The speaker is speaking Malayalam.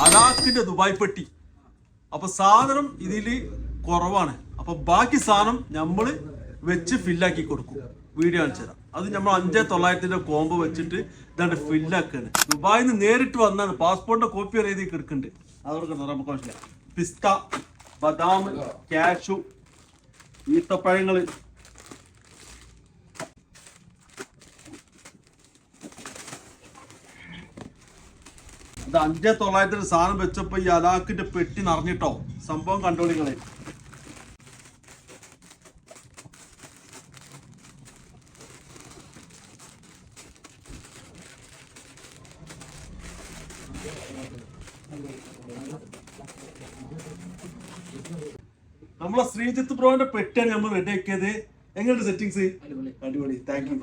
അലാക്കിന്റെ ദുബായ് പെട്ടി. അപ്പൊ സാധനം ഇതില് കുറവാണ്. അപ്പൊ ബാക്കി സാധനം നമ്മള് വെച്ച് ഫില്ലാക്കി കൊടുക്കും. വീഡിയോ കാണിച്ചു തരാം. അത് നമ്മൾ 5900 കോംബോ വെച്ചിട്ട് ഇതാണ്ട് ഫില്ലാക്കാണ്. ദുബായിൽ നിന്ന് നേരിട്ട് വന്നാണ്. പാസ്പോർട്ടിന്റെ കോപ്പി വരെ എഴുതി കിടക്കുന്നുണ്ട്. അതോടെ നമുക്ക് മനസ്സിലായി. പിസ്ത, ബദാം, കാഷ്യൂ, ഈത്തപ്പഴങ്ങള്, അത് 5900 സാധനം വെച്ചപ്പോ ഈ അലാക്കിന്റെ പെട്ടി നിറഞ്ഞിട്ടോ. സംഭവം കണ്ടോളിങ്ങളെ. നമ്മളെ ശ്രീജിത്ത് ബ്രോന്റെ പെട്ടിയാണ് നമ്മൾ റെഡി ആക്കിയത്. എങ്ങനെയുണ്ട് സെറ്റിങ്സ്? അടിപൊളി. Thank you.